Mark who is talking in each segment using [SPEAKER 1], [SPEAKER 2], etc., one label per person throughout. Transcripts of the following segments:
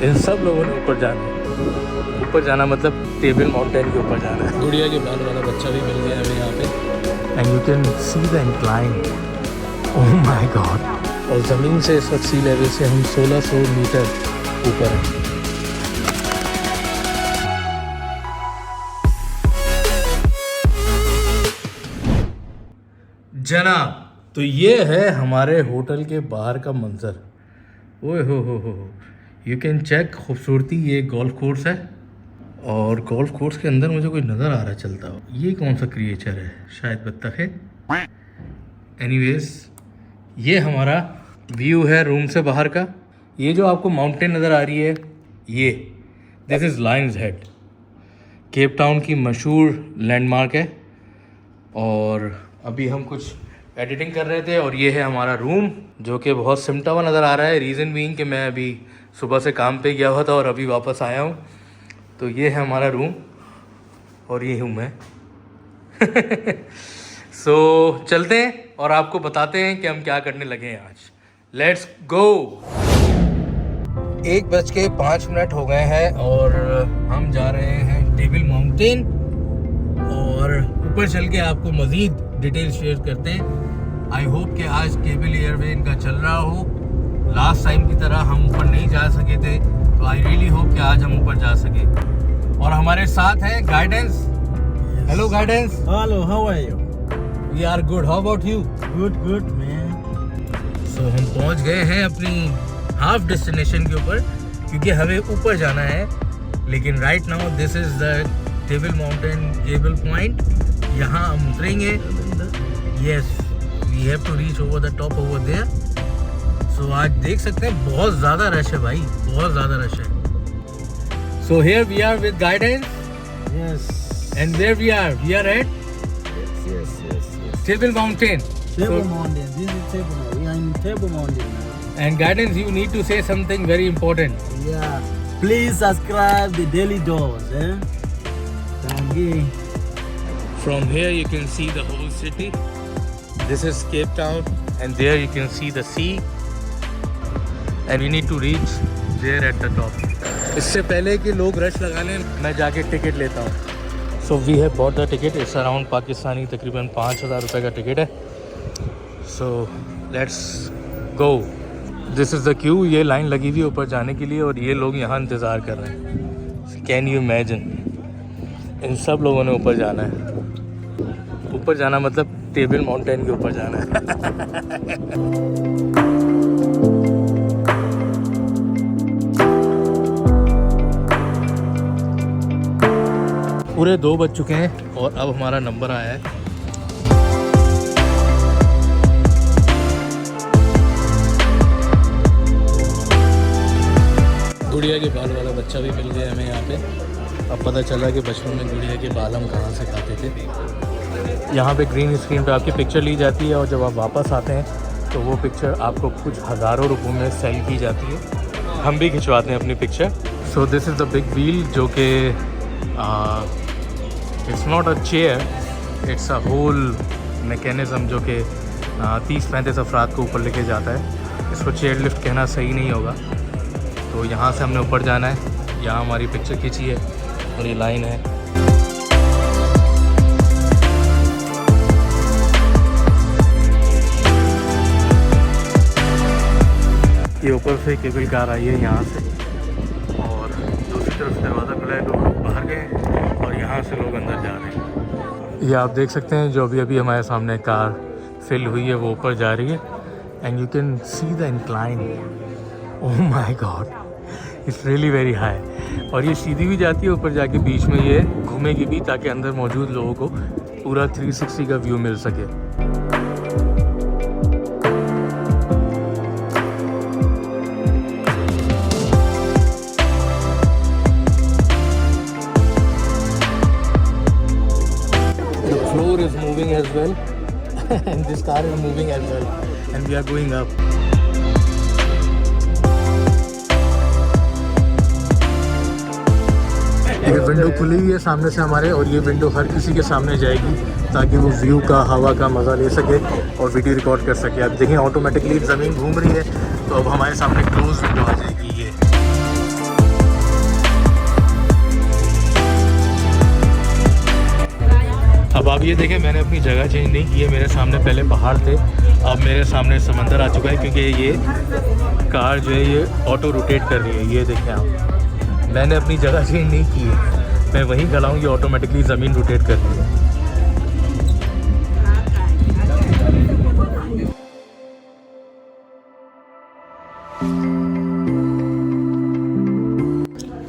[SPEAKER 1] इन सब लोगों ने ऊपर जाना है। ऊपर जाना मतलब टेबल माउंटेन के ऊपर जाना है। गुड़िया के बाल वाला बच्चा भी मिल गया हमें यहाँ पे। And you can see the incline. Oh my God. और ज़मीन से इस वक्त सी लेवल से हम 1600 मीटर ऊपर हैं। जनाब, तो ये है हमारे होटल के बाहर का मंजर। ओए हो, यू कैन चेक खूबसूरती। ये गोल्फ कोर्स है और गोल्फ कोर्स के अंदर मुझे कोई नज़र आ रहा है चलता हो। ये कौन सा क्रिएचर है? शायद बत्तख है। एनीवेज, ये हमारा व्यू है रूम से बाहर का। ये जो आपको माउंटेन नज़र आ रही है, ये this is Lions head, Cape Town की मशहूर लैंडमार्क है। और अभी हम कुछ एडिटिंग कर रहे थे और ये है हमारा रूम जो कि बहुत सिमटा हुआ नज़र आ रहा है। रीज़न बीइंग कि मैं अभी सुबह से काम पे गया हुआ था और अभी वापस आया हूँ। तो ये है हमारा रूम और ये हूँ मैं। सो चलते हैं और आपको बताते हैं कि हम क्या करने लगे हैं आज। Let's go. 1:05 हो गए हैं और हम जा रहे हैं टेबल माउंटेन और ऊपर चल के आपको मज़ीद डिटेल शेयर करते हैं। आई होप कि आज केबल एयरवे इनका चल रहा हो। लास्ट टाइम की तरह हम ऊपर नहीं जा सके थे, तो आई रियली होप कि आज हम ऊपर जा सके। और हमारे साथ है guidance. Hello guidance.
[SPEAKER 2] Hello, how are you?
[SPEAKER 1] We are good, how about you?
[SPEAKER 2] Good man.
[SPEAKER 1] So हम पहुंच गए हैं अपनी हाफ डेस्टिनेशन के ऊपर क्योंकि हमें ऊपर जाना है। लेकिन right now this is the table mountain cable point. यहाँ हम उतरेंगे। Yes, we have to reach over the top over there. So आज देख सकते हैं बहुत ज़्यादा रश है भाई, बहुत ज़्यादा रश है। So here we are with guidance.
[SPEAKER 2] Yes.
[SPEAKER 1] And there we are at
[SPEAKER 2] Yes.
[SPEAKER 1] Table Mountain.
[SPEAKER 2] Table Mountain. This is Table Mountain. We are in Table Mountain now.
[SPEAKER 1] And guidance, you need to say something very important.
[SPEAKER 2] Yeah. Please subscribe the Daily Dose. Thank you.
[SPEAKER 1] From here you can see the whole city. This is Cape Town and there you can see the sea and we need to reach there at the top. इससे पहले कि लोग rush लगा लें, मैं जाके ticket लेता हूँ। So we have bought the ticket. It's around Pakistani तकरीबन 5,000 रुपये का टिकट है। So let's go. This is the queue. ये लाइन लगी हुई है ऊपर जाने के लिए और ये लोग यहाँ इंतज़ार कर रहे हैं। Can you imagine? इन सब लोगों ने ऊपर जाना है। ऊपर जाना मतलब टेबल माउंटेन के ऊपर जाना है। पूरे 2 बज चुके हैं और अब हमारा नंबर आया है। गुड़िया के बाल वाला बच्चा भी मिल गया हमें यहाँ पे। अब पता चला कि बचपन में गुड़िया के बाल हम कहाँ से खाते थे। यहाँ पे ग्रीन स्क्रीन पे आपकी पिक्चर ली जाती है और जब आप वापस आते हैं तो वो पिक्चर आपको कुछ हज़ारों रुपयों में सेल की जाती है। हम भी खिंचवाते हैं अपनी picture. So this is the big wheel जो कि it's not a chair, it's a whole mechanism जो कि 30-35 अफराद को ऊपर लेके जाता है। इसको चेयर लिफ्ट कहना सही नहीं होगा। तो यहाँ से हमने ऊपर जाना है। यहाँ हमारी पिक्चर खींची है और ये लाइन है। ये ऊपर से केबल कार आई है यहाँ से और दूसरी तरफ दरवाज़ा खुला है, लोग बाहर गए और यहाँ से लोग अंदर जा रहे हैं। ये आप देख सकते हैं जो अभी हमारे सामने कार फिल हुई है वो ऊपर जा रही है। And you can see the incline. Oh my God, it's really very high. और ये सीधी भी जाती है ऊपर जाके, बीच में ये घूमेगी भी ताकि अंदर मौजूद लोगों को पूरा 360 का व्यू मिल सके। Floor is moving as well and this car is moving as well and we are going up. ये विंडो खुली हुई है सामने से हमारे और ये विंडो हर किसी के सामने जाएगी ताकि वो व्यू का, हवा का मज़ा ले सके और वीडियो रिकॉर्ड कर सके। आप देखें ऑटोमेटिकली ज़मीन घूम रही है तो अब हमारे सामने क्लोज विंडो आ जाएगी। ये ये देखें, मैंने अपनी जगह चेंज नहीं की है। मेरे सामने पहले पहाड़ थे, अब मेरे सामने समंदर आ चुका है, क्योंकि ये कार जो है ये ऑटो रोटेट कर रही है। ये देखें आप, मैंने अपनी जगह चेंज नहीं की है, मैं वहीं खड़ा हूँ, ये ऑटोमेटिकली ज़मीन रोटेट कर रही है।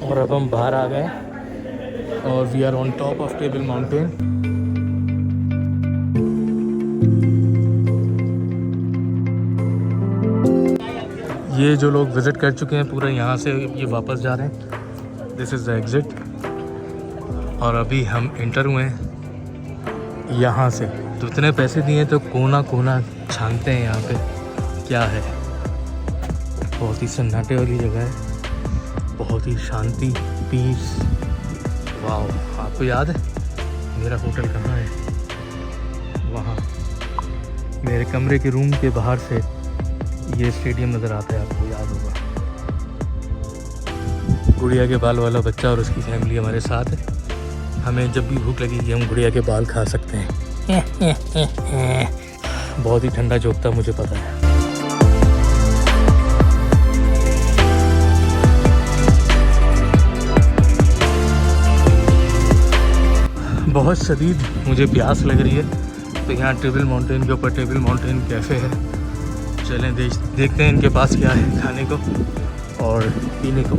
[SPEAKER 1] और अब हम बाहर आ गए और we are on top of Table Mountain. ये जो लोग विज़िट कर चुके हैं पूरा, यहाँ से ये वापस जा रहे हैं। This is the exit. और अभी हम इंटर हुए हैं यहाँ से। तो इतने पैसे दिए तो कोना कोना छानते हैं यहाँ पे क्या है। बहुत ही सन्नाटे वाली जगह है, बहुत ही शांति, पीस। वाह, आपको याद है मेरा होटल कहाँ है? वहाँ मेरे कमरे के रूम के बाहर से ये स्टेडियम नज़र आता है, आपको याद होगा। गुड़िया के बाल वाला बच्चा और उसकी फैमिली हमारे साथ है। हमें जब भी भूख लगेगी हम गुड़िया के बाल खा सकते हैं। बहुत ही ठंडा जोक था, मुझे पता है। बहुत शदीद मुझे प्यास लग रही है, तो यहाँ टेबल माउंटेन के ऊपर टेबल माउंटेन कैफ़े है। चलें देखते हैं इनके पास क्या है खाने को और पीने को।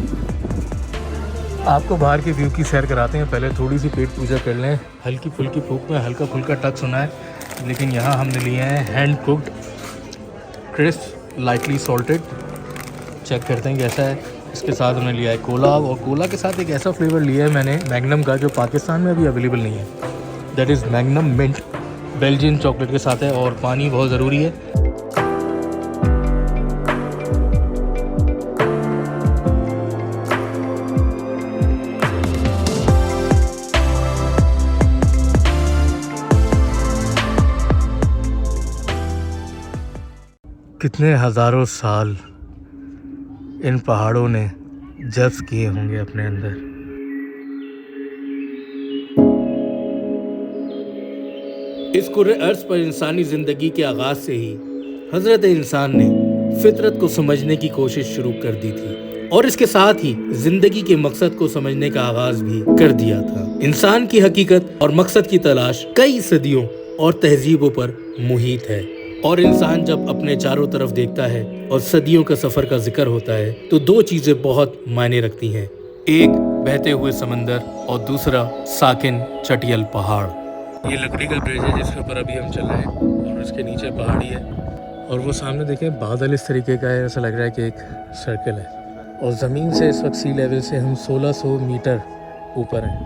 [SPEAKER 1] आपको बाहर के व्यू की सैर कराते हैं। पहले थोड़ी सी पेट पूजा कर लें। हल्की फुल्की भूख में हल्का फुल्का टक सुना है, लेकिन यहाँ हमने लिए हैं hand cooked crisp lightly salted. Check करते हैं कैसा है। इसके साथ हमने लिया है कोला, और कोला के साथ एक ऐसा फ्लेवर लिया है मैंने मैग्नम का, जो पाकिस्तान में अभी अवेलेबल नहीं है। That is Magnum mint, Belgian chocolate के साथ है। और पानी बहुत ज़रूरी है। कितने हज़ारों साल इन पहाड़ों ने जज़्ब किए होंगे अपने अंदर। इस कुर्रे अर्ज़ पर इंसानी ज़िंदगी के आगाज़ से ही हज़रत इंसान ने फितरत को समझने की कोशिश शुरू कर दी थी, और इसके साथ ही ज़िंदगी के मकसद को समझने का आगाज़ भी कर दिया था। इंसान की हकीकत और मकसद की तलाश कई सदियों और तहजीबों पर मुहित है, और इंसान जब अपने चारों तरफ देखता है और सदियों का सफर का जिक्र होता है, तो दो चीजें बहुत मायने रखती हैं। एक बहते हुए समंदर और दूसरा साकिन चटियल पहाड़। ये लकड़ी का ब्रिज है जिसके ऊपर अभी हम चल रहे हैं, और उसके नीचे पहाड़ी है, और वो सामने देखें बादल इस तरीके का है, ऐसा लग रहा है कि एक सर्कल है। और ज़मीन से इस वक्त सी लेवल से हम 1600 मीटर ऊपर हैं,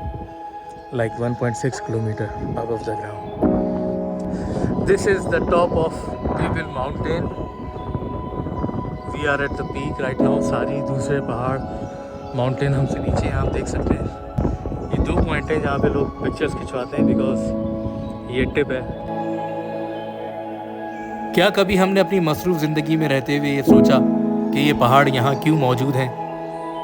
[SPEAKER 1] like 1.6 kilometre above the ground. This is the top of Table Mountain. We are at the peak right now. सारी दूसरे पहाड़ माउंटेन हमसे नीचे हैं, आप देख सकते हैं। ये दो पॉइंट हैं जहाँ पे लोग पिक्चर्स खिंचवाते हैं, बिकॉज ये टिप है। क्या कभी हमने अपनी मसरूफ़ ज़िंदगी में रहते हुए ये सोचा कि ये पहाड़ यहाँ क्यों मौजूद हैं?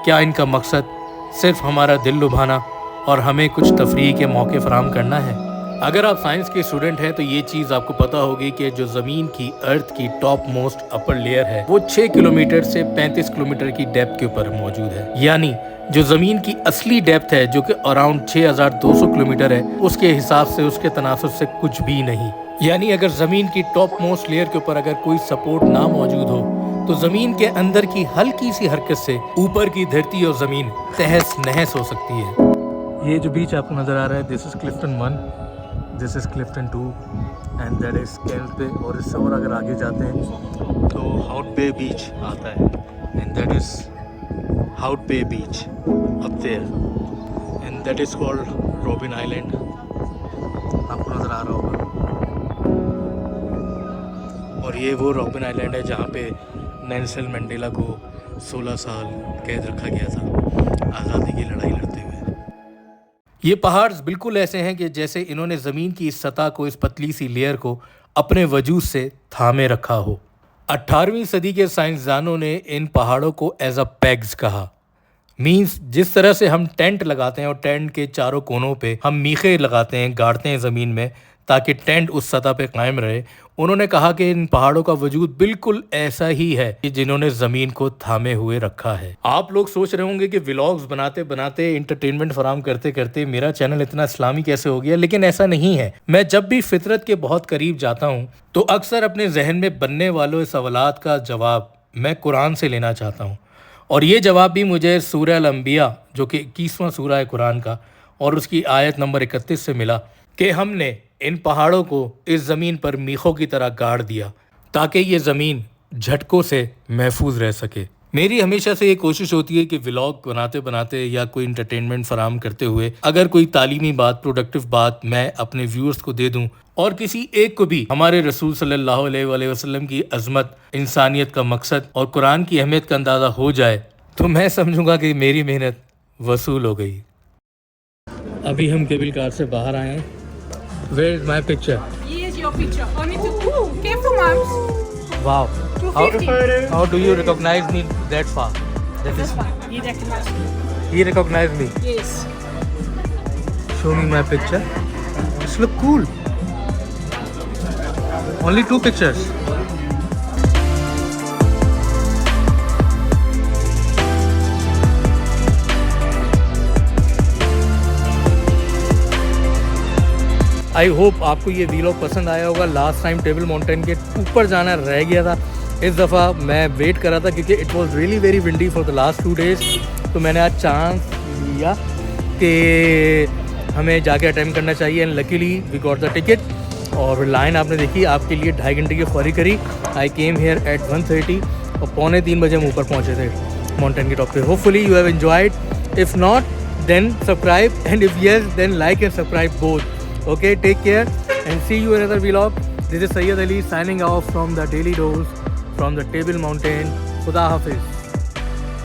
[SPEAKER 1] क्या इनका मकसद सिर्फ हमारा दिल लुभाना और हमें कुछ तफरीह के मौके फराहम करना है? अगर आप साइंस के स्टूडेंट हैं तो ये चीज़ आपको पता होगी कि जो ज़मीन की अर्थ की टॉप मोस्ट अपर लेयर है वो 6 किलोमीटर से 35 किलोमीटर की डेप्थ के ऊपर मौजूद है। यानी जो ज़मीन की असली डेप्थ है जो कि अराउंड 6200 किलोमीटर है, उसके हिसाब से उसके तनासुब से कुछ भी नहीं। यानी अगर ज़मीन की टॉप मोस्ट लेयर के ऊपर अगर कोई सपोर्ट ना मौजूद हो तो ज़मीन के अंदर की हल्की सी हरकत से ऊपर की धरती और ज़मीन तहस नहस हो सकती है। ये जो बीच आपको नज़र आ रहा है, this is Clifton 1, this is Clifton 2 and that is kelp पे। और इससे और अगर आगे जाते हैं तो हाउट बे बीच आता है, and that is Hout Bay beach up there, and that is called Robben Island. आपको नज़र आ रहा होगा। और ये वो रॉबिन आइलैंड है जहाँ पे नेल्सन मंडेला को 16 साल कैद रखा गया था आज़ादी की लड़ाई लड़ते हुए। ये पहाड़ बिल्कुल ऐसे हैं कि जैसे इन्होंने ज़मीन की इस सतह को, इस पतली सी लेयर को अपने वजूद से थामे रखा हो। 18वीं सदी के साइंसदानों ने इन पहाड़ों को एज अ पेग्स कहा। मीन्स जिस तरह से हम टेंट लगाते हैं और टेंट के चारों कोनों पे हम मीखे लगाते हैं, गाड़ते हैं ज़मीन में, ताकि टेंट उस सतह पे कायम रहे। उन्होंने कहा कि इन पहाड़ों का वजूद बिल्कुल ऐसा ही है कि जिन्होंने ज़मीन को थामे हुए रखा है। आप लोग सोच रहे होंगे कि व्लॉग्स बनाते बनाते इंटरटेनमेंट फराहम करते करते मेरा चैनल इतना इस्लामी कैसे हो गया, लेकिन ऐसा नहीं है। मैं जब भी फितरत के बहुत करीब जाता हूँ तो अक्सर अपने जहन में बनने वालों सवालात का जवाब मैं कुरान से लेना चाहता हूँ। और ये जवाब भी मुझे सूरह अल-अंबिया जो कि 21वां सूरा है कुरान का और उसकी आयत नंबर 31 से मिला कि हमने इन पहाड़ों को इस ज़मीन पर मीखों की तरह गाड़ दिया ताकि ये ज़मीन झटकों से महफूज रह सके। मेरी हमेशा से ये कोशिश होती है कि व्लॉग बनाते बनाते या कोई इंटरटेनमेंट फराहम करते हुए अगर कोई तालीमी बात, प्रोडक्टिव बात मैं अपने व्यूअर्स को दे दूं और किसी एक को भी हमारे रसूल सल्लल्लाहु अलैहि वसल्लम की अजमत, इंसानियत का मकसद और कुरान की अहमियत का अंदाज़ा हो जाए तो मैं समझूंगा कि मेरी मेहनत वसूल हो गई। अभी हम केबल कार से बाहर आए हैं। Where is my picture?
[SPEAKER 3] Here's your picture. Only to careful, moms.
[SPEAKER 1] Wow.
[SPEAKER 3] 250.
[SPEAKER 1] How do you recognize me that far?
[SPEAKER 3] This one. You recognize me?
[SPEAKER 1] He recognized me.
[SPEAKER 3] Yes.
[SPEAKER 1] Show me my picture. This look cool. Only 2 pictures. I hope आपको ये vlog पसंद आया होगा। Last time table mountain के ऊपर जाना रह गया था, इस दफ़ा मैं वेट कर रहा था क्योंकि it was really very windy for the last 2 days. तो मैंने आज चांस लिया कि हमें जाके अटेम्प्ट करना चाहिए and luckily we got the ticket. और लाइन आपने देखी, आपके लिए 2.5 घंटे की ख्वारी करी। आई केम हेयर एट 1:30 और 2:45 बजे हम ऊपर पहुँचे थे माउंटेन के टॉप पे। Hopefully you have enjoyed. If not then subscribe and if yes then like and subscribe both. Okay, take care and see you in another vlog. This is Sayyid Ali signing off from the Daily Dose from the Table Mountain. Khuda Hafiz.